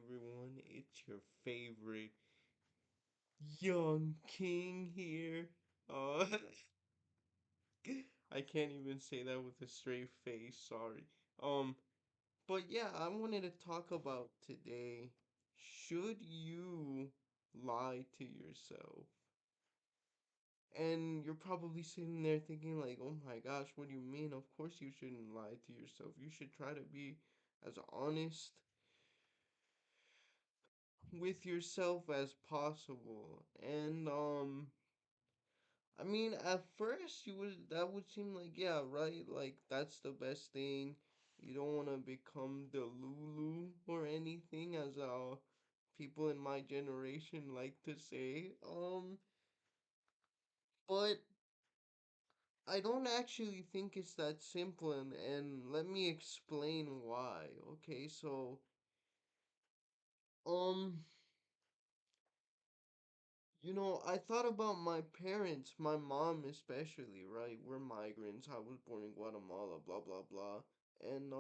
everyone. It's your favorite young king here. Uh, I can't even say that with a straight face. Sorry. Um, but yeah, I wanted to talk about today. Should you lie to yourself? And you're probably sitting there thinking like, "Oh my gosh, what do you mean? Of course you shouldn't lie to yourself. You should try to be as honest with yourself as possible." And I mean, at first you would that would seem like, yeah, right, like that's the best thing. You don't want to become the Lulu or anything, as people in my generation like to say. But I don't actually think it's that simple, and let me explain why. Okay, so um I thought about my parents, my mom especially, right? We're migrants. I was born in Guatemala, blah blah blah. And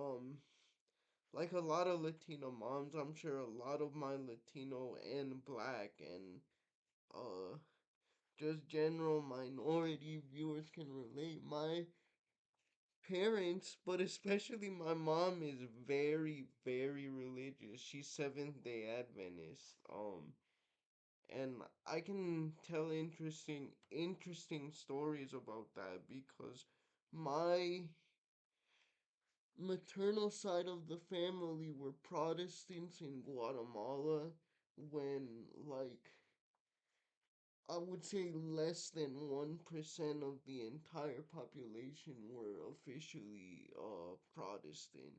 like a lot of Latino moms, I'm sure a lot of my Latino and black and uh just general minority viewers can relate. My parents, but especially my mom is very, very religious. She's Seventh-day Adventist. And I can tell interesting stories about that because my maternal side of the family were Protestants in Guatemala when, like, I would say less than 1% of the entire population were officially Protestant.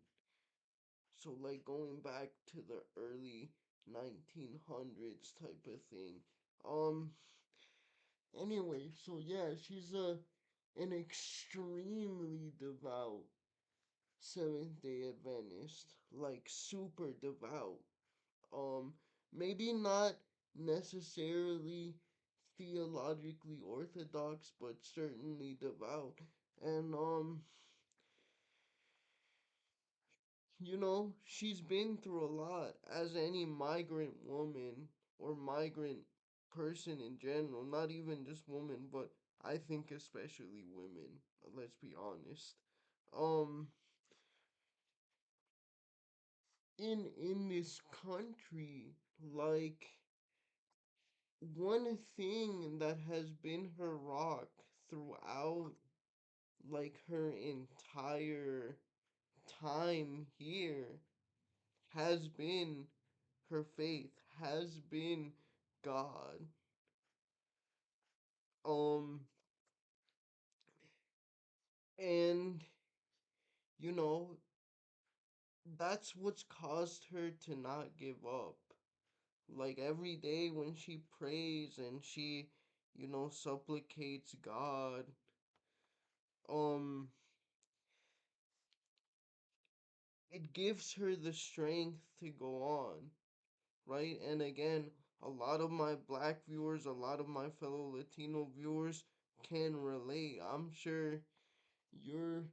So like going back to the early 1900s type of thing. Um Anyway, so yeah, she's an extremely devout Seventh Day Adventist, like super devout. Maybe not necessarily theologically orthodox, but certainly devout. And she's been through a lot, as any migrant woman or migrant person in general, not even just women, but I think especially women, let's be honest. Um in this country, like, one thing that has been her rock throughout, like, her entire time here has been her faith, has been God. Um, and you know, that's what's caused her to not give up. Like every day when she prays and she, supplicates God, um, it gives her the strength to go on, right? And again, a lot of my black viewers, a lot of my fellow Latino viewers can relate. I'm sure your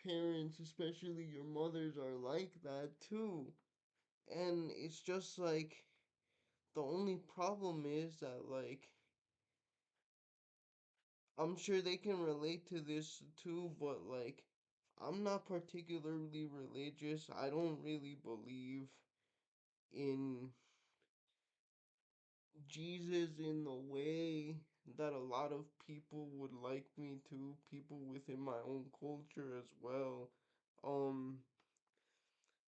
parents, especially your mothers, are like that too. And it's just like the only problem is that, like, I'm sure they can relate to this too, but like, I'm not particularly religious. I don't really believe in Jesus in the way that a lot of people would like me to, people within my own culture as well. Um,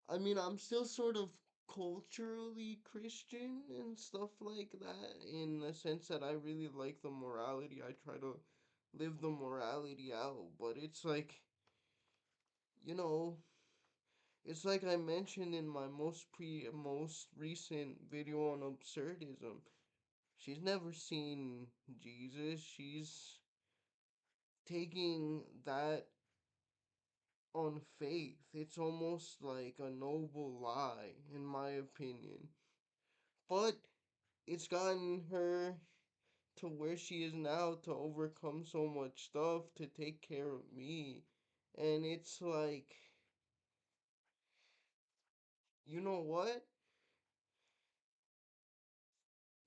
I mean, I'm still sort of culturally Christian and stuff like that, in the sense that I really like the morality. I try to live the morality out, but it's like, you know, it's like I mentioned in my most recent video on absurdism. She's never seen Jesus. She's taking that on faith. It's almost like a noble lie, in my opinion. But it's gotten her to where she is now, to overcome so much stuff, to take care of me. And it's like, you know what?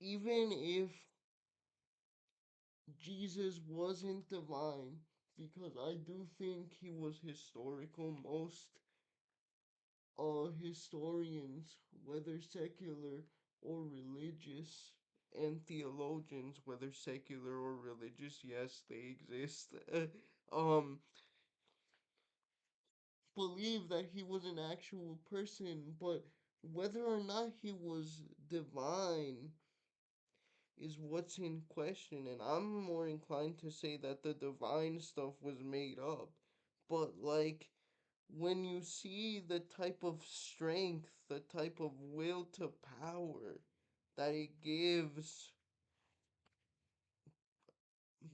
even if Jesus wasn't divine, because I do think he was historical. Most historians, whether secular or religious, and theologians, whether secular or religious, yes, they exist, um, believe that he was an actual person, but whether or not he was divine is what's in question, and I'm more inclined to say that the divine stuff was made up. But, like, when you see the type of strength, the type of will to power that it gives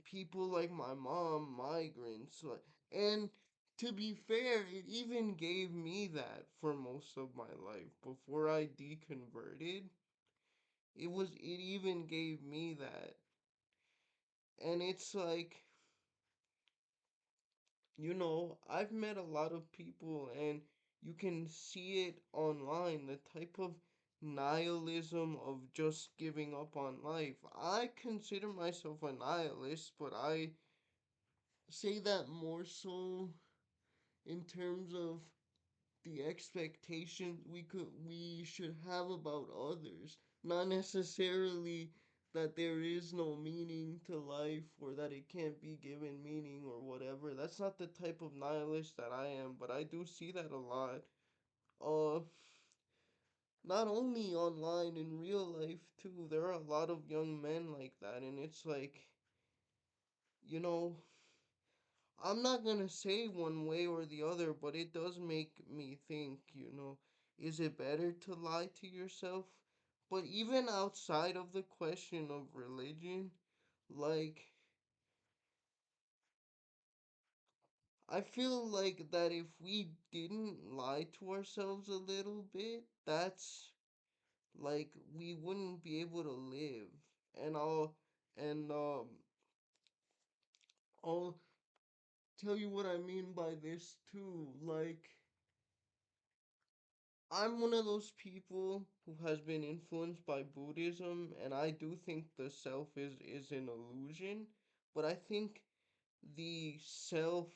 people like my mom, migrants, like, and to be fair, it even gave me that for most of my life before I deconverted. It even gave me that. And it's like, I've met a lot of people, and you can see it online, the type of nihilism of just giving up on life. I consider myself a nihilist, but I say that more so in terms of the expectations we should have about others, not necessarily that there is no meaning to life or that it can't be given meaning or whatever. That's not the type of nihilist that I am, but I do see that a lot. Uh Not only online, in real life too. There are a lot of young men like that, and it's like, you know, I'm not gonna say one way or the other, but it does make me think, is it better to lie to yourself? But even outside of the question of religion, like, I feel like that if we didn't lie to ourselves a little bit, that's like we wouldn't be able to live. And and I'll tell you what I mean by this too. Like, I'm one of those people who has been influenced by Buddhism, and I do think the self is an illusion, but I think the self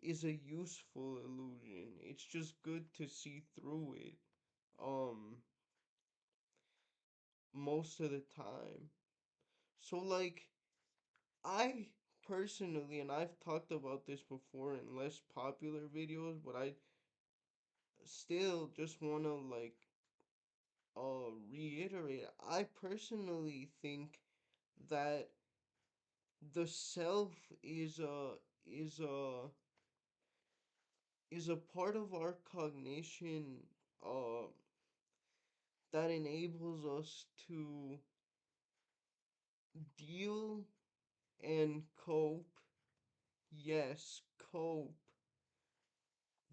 is a useful illusion. It's just good to see through it. Um, Most of the time. So, like, I personally, and I've talked about this before in less popular videos, but I still just want to, like, reiterate, I personally think that the self is a is a is a part of our cognition uh that enables us to deal and cope, yes, cope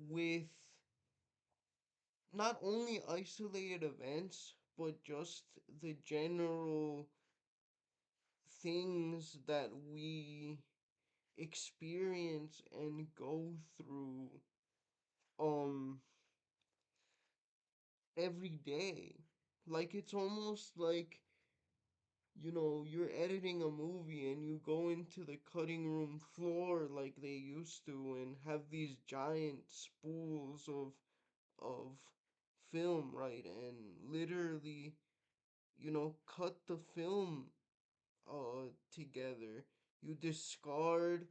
with not only isolated events but just the general things that we experience and go through um every day. Like, it's almost like, you're editing a movie and you go into the cutting room floor like they used to and have these giant spools of film, right? And literally, cut the film together. You discard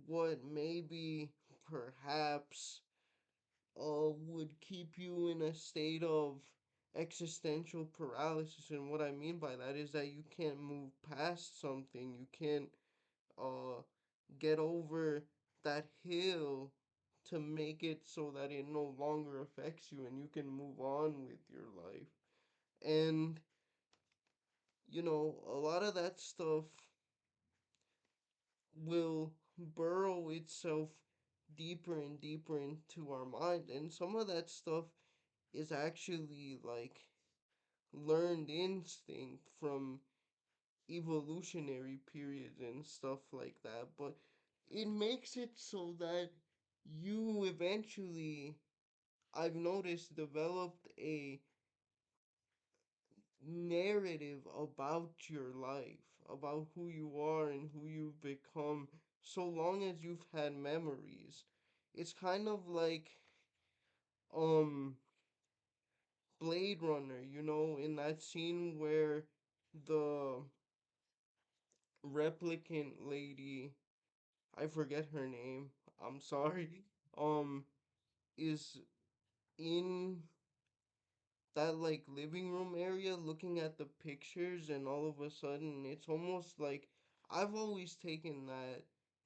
what maybe perhaps would keep you in a state of existential paralysis. And what I mean by that is that you can't move past something. You can't uh get over that hill to make it so that it no longer affects you and you can move on with your life. And a lot of that stuff will burrow itself deeper and deeper into our mind, and some of that stuff is actually like learned instinct from evolutionary periods and stuff like that, but it makes it so that you eventually, I've noticed, developed a narrative about your life, about who you are and who you've become, so long as you've had memories. It's kind of like um Blade Runner, in that scene where the replicant lady, I forget her name, I'm sorry, um is in that like living room area looking at the pictures, and all of a sudden it's almost like I've always taken that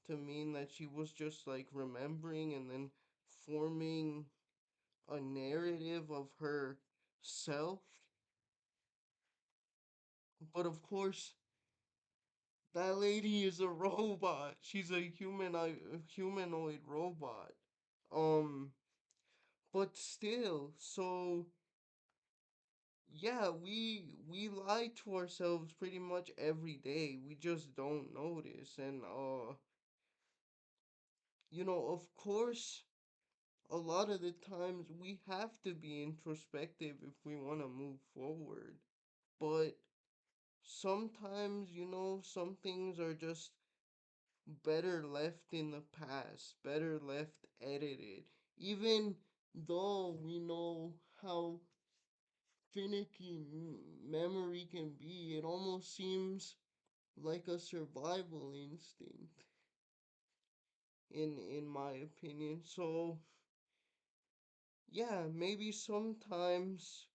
to mean that she was just like remembering and then forming a narrative of her self. But of course, that lady is a robot. She's a humanoid robot. Um, but still, so yeah, we lie to ourselves pretty much every day. We just don't notice. And of course, a lot of the times we have to be introspective if we want to move forward. But sometimes, some things are just better left in the past, better left edited. Even though we know how finicky memory can be, it almost seems like a survival instinct in my opinion. So, yeah, maybe sometimes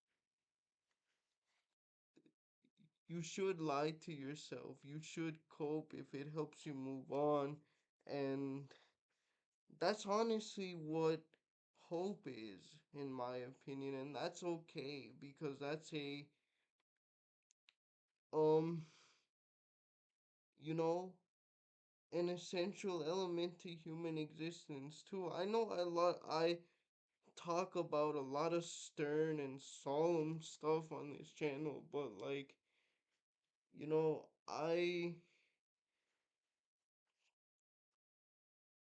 you should lie to yourself. You should cope if it helps you move on. And that's honestly what hope is, in my opinion, and that's okay because that's a um you know an essential element to human existence too. I know I talk about a lot of stern and solemn stuff on this channel, but like,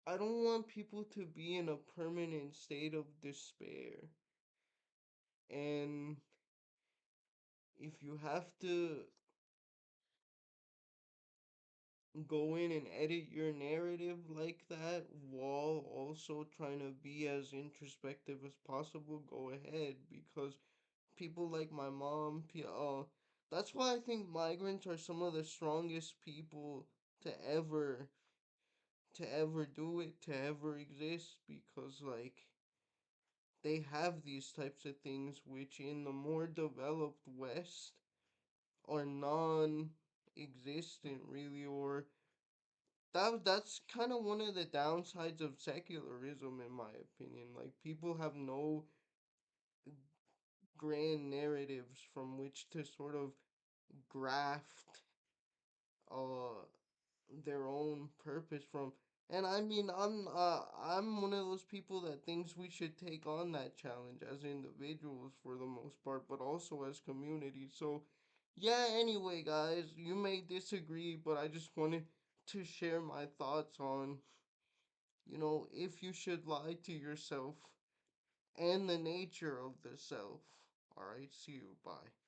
I don't want people to be in a permanent state of despair. And if you have to go in and edit your narrative like that while also trying to be as introspective as possible, go ahead, because people like my mom, that's why I think migrants are some of the strongest people to ever do it, to ever exist, because like they have these types of things which in the more developed West are non-existent really, or that's kind of one of the downsides of secularism, in my opinion. Like, people have no grand narratives from which to sort of graft uh their own purpose from. And I mean, I'm one of those people that thinks we should take on that challenge as individuals for the most part, but also as community. So yeah, anyway, guys, you may disagree, but I just wanted to share my thoughts on, if you should lie to yourself and the nature of the self. Alright, see you. Bye.